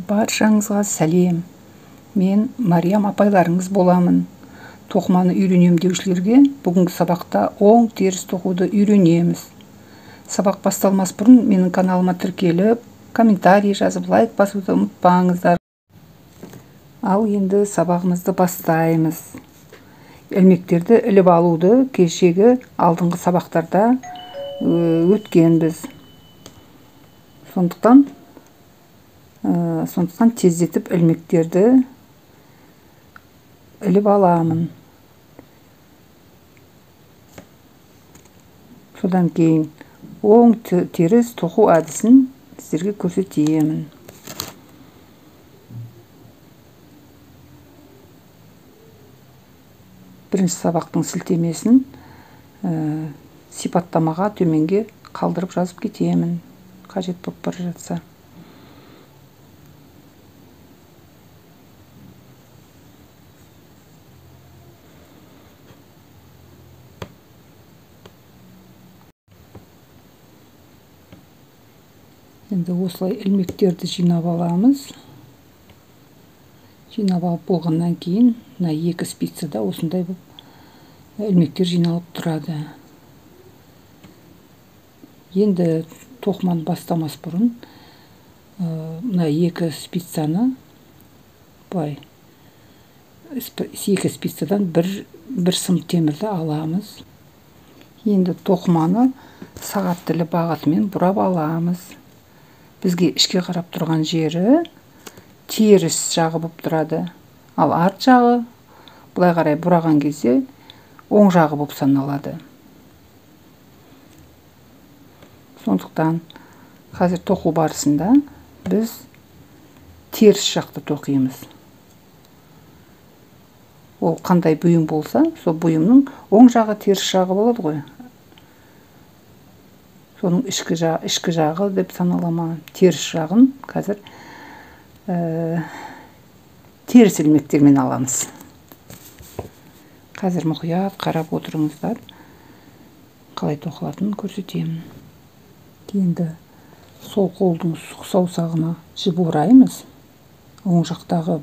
Баршаңызға сәлем. Мен Мариям апайларыңыз боламын. Тоқыманы үйренем деушілерге бүгінгі сабақта оң теріс тоқуды үйренеміз. Сабақ басталмас бұрын менің каналыма тіркеліп, комментарий жазып, лайк басуды ұмытпаңыздар. Ал енді сабағымызды бастаймыз. Ілмектерді іліп алуды кешегі алдыңғы сабақтарда өткенбіз. Сондықтан тездетіп ілмектерді іліп аламын. Содан кейін оң теріс тоқу әдісін сіздерге көрсетемін. Бірінші сабақтың сілтемесін сипаттамаға төменге қалдырып жазып кетемін, қажет болып бара жатса. Енді осылай ілмектерді жинап аламыз. Жинап алып болғаннан кейін, мына екі спицада осындай ілмектер жиналып тұрады. Енді тоқыманы бастамас бұрын, мына екі спицаны, екі спицадан бір сым темірді аламыз. Енді тоқыманы сағат тілі бағытымен бұрап аламыз. Бізге ішке қарап тұрған жері теріс жағы болып тұрады. Ал арт жағы бұлай қарай бұраған кезде оң жағы болып саналады. Сондықтан қазір тоқу барысында біз теріс жақты тоқимыз. Ол қандай бұйым болса, сол бұйымның оң жағы теріс жағы болады ғой. Соның ішкі жағы деп саналама. Теріс жағын қазір теріс ілмектермен аламыз. Қазір мұқият қарап отырыңыздар. Қалай тоқылатынын көрсетемін. Енді сол қолдың сұқ саусағына жіп ораймыз. Оң жақтағы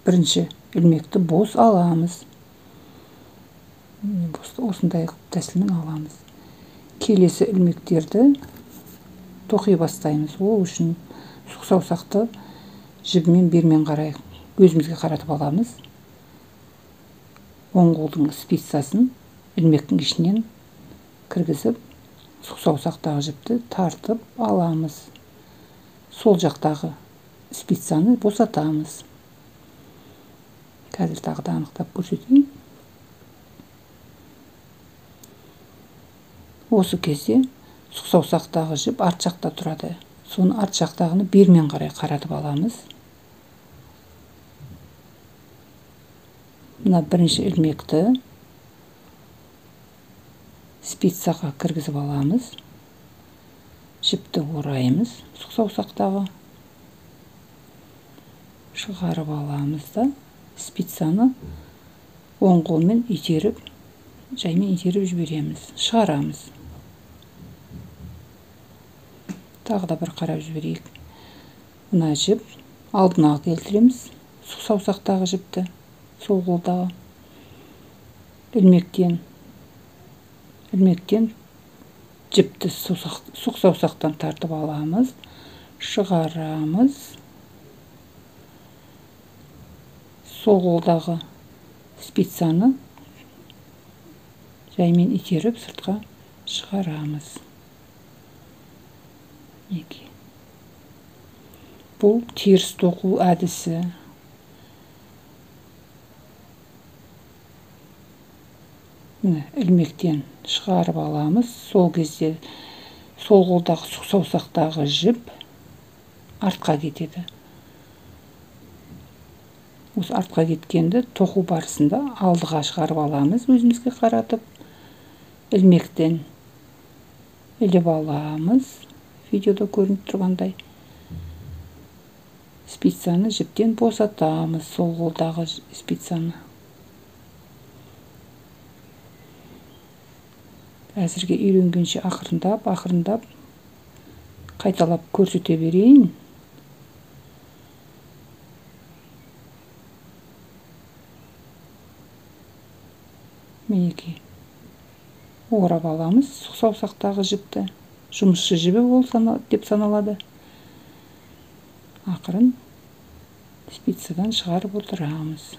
бірінші ілмекті бос аламыз. Осындай тәсілмен аламыз. Келесі ілмектерді тоқи бастаймыз. Ол үшін сұқ саусақты жібімен бермен қарай өзімізге қаратып аламыз. Оң қолдың спицасын ілмектің ішінен кіргізіп, сұқ саусақтағы жіпті тартып аламыз. Сол жақтағы спицаны босатамыз. Қазір тағы да анықтап көрсетейін. Осы кезде сұқ саусақтағы жіп арт жақта тұрады. Соны арт жақтағыны бермен қарай қаратып аламыз. Мына бірінші ілмекті спицаға кіргізіп аламыз. Жіпті ораймыз. Сұқ саусақтағы шығарып аламыз да спицаны оң қолмен итеріп, жаймен итеріп жібереміз. Шығарамыз. Тағы да бір қарап жіберейік. Мына жіп алдына келтіреміз. Сұқ саусақтағы жіпті сол қолдағы ілмектен жіпті сұқ саусақтан тартып аламыз. Шығарамыз. Сол қолдағы спицаны жаймен итеріп сыртқа шығарамыз. Бұл теріс тоқу әдісі. Міне ілмектен шығарып аламыз. Сол кезде сол қолдағы сұқ саусақтағы жіп артқа кетеді. Осы артқа кеткенді тоқу барысында алдыға шығарып аламыз. Өзімізге қаратып ілмектен іліп аламыз. Видеода көрініп тұрғандай. Спицаны жіптен босатамыз. Сол қолдағы спицаны. Әзірге үйренгенше ақырындап қайталап көрсете берейін. Мінекей. Орап аламыз сұқ саусақтағы жіпті. Жұмысшы жібі деп саналады. Ақырын спицадан шығарып отырамыз.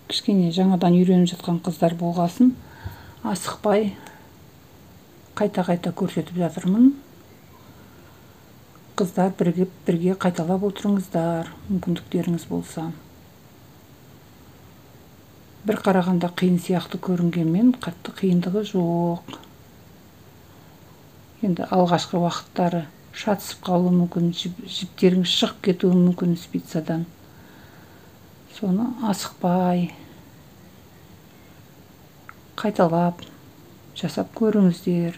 Кішкене жаңадан үйреніп жатқан қыздар болғасын, асықпай қайта-қайта көрсетіп жатырмын. Қыздар бірге қайталап отырыңыздар, мүмкіндіктеріңіз болса. Бір қарағанда қиын сияқты көрінгенмен, қатты қиындығы жоқ. Енді алғашқы уақыттары шатысып қалуы мүмкін, жіптеріңіз шығып кетуі мүмкін спицадан. Соны асықпай қайталап жасап көріңіздер.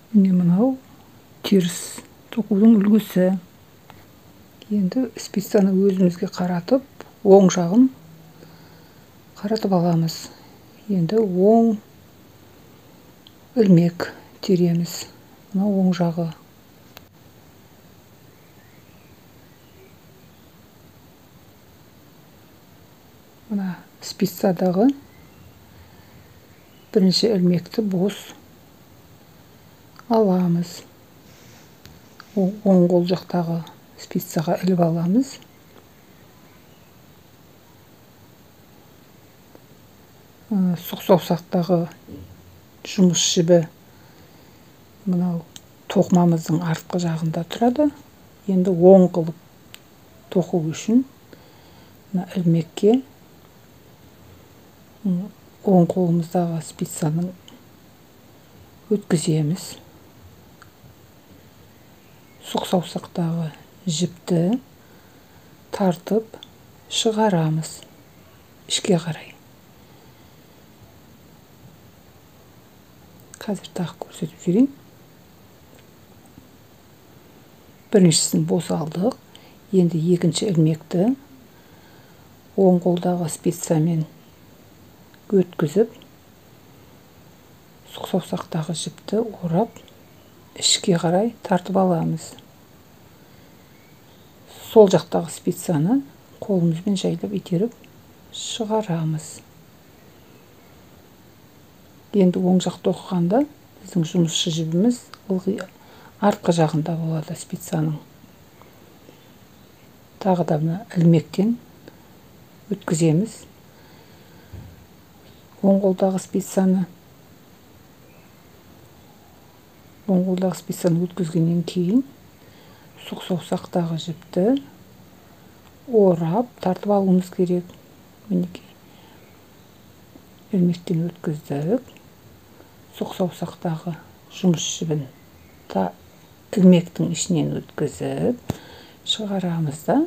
Міне мынау теріс тоқудың үлгісі. Енді спицаны өзімізге қаратып, оң жағын қаратып аламыз. Енді оң ілмек тереміз. Мынау оң жағы. Мына спицадағы бірінші ілмекті бос аламыз. Оң қол жақтағы спицаға іліп аламыз. Сұқ саусақтағы жұмыс жібі мынау тоқымамыздың артқы жағында тұрады. Енді оң қылып тоқу үшін мына ілмекке оң қолымыздағы спицаның өткіземіз. Сұқ саусақтағы жіпті тартып шығарамыз ішке қарай. Қазір тағы көрсетіп жүрейін. Біріншісін бос алдық. Енді екінші ілмекті оң қолдағы спицамен өткізіп, сұқ саусақтағы жіпті орап, ішке қарай тартып аламыз. Сол жақтағы спицаны қолымызбен жайлап итеріп шығарамыз. Енді оң жақты тоқығанда біздің жұмысшы жібіміз ылғи артқы жағында болады спицаның. Тағы да мына ілмектен өткіземіз. Оң қолдағы спицаны өткізгеннен кейін сұқ саусақтағы жіпті орап тартып алуымыз керек. Мінекей. Ілмектен өткіздік. Сұқ саусақтағы жұмыс жібін ілмектің ішінен өткізіп шығарамыз да.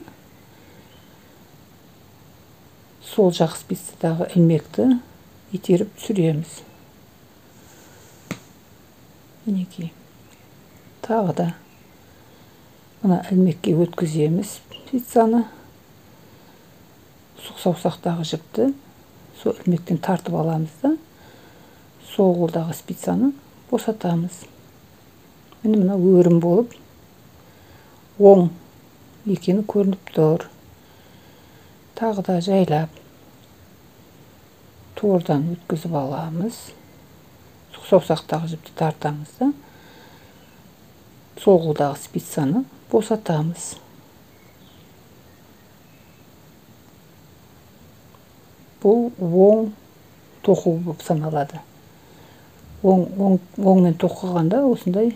Сол жақ спицадағы ілмекті итеріп түсіреміз. Мінекей. Тағы да мына ілмекке өткіземіз спицаны. Сұқ саусақтағы жіпті сол ілмектен тартып аламыз да, сол қолдағы спицаны босатамыз. Міне мына өрім болып, оң екені көрініп тұр. Тағы да жайлап тордан өткізіп аламыз. Сұқ саусақтағы жіпті тартамыз да, сол қолдағы спицаны босатамыз. Бұл оң тоқу болып саналады. Оңмен тоқығанда осындай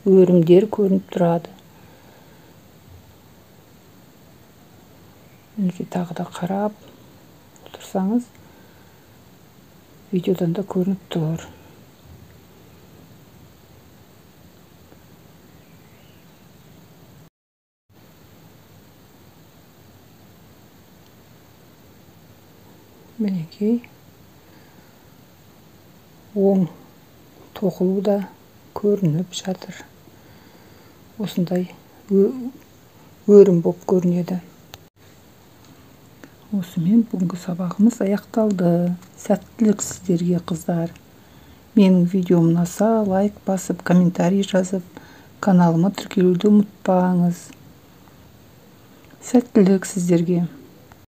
өрімдер көрініп тұрады. Тағы да қарап отырсаңыз, видеодан да көрініп тұр. Мінекей оң тоқылу да көрініп жатыр. Осындай өрім болып көрінеді. Осымен бүгінгі сабағымыз аяқталды. Сәттілік сіздерге, қыздар. Менің видеом ұнаса, лайк басып, комментарий жазып, каналыма тіркелуді ұмытпаңыз. Сәттілік сіздерге.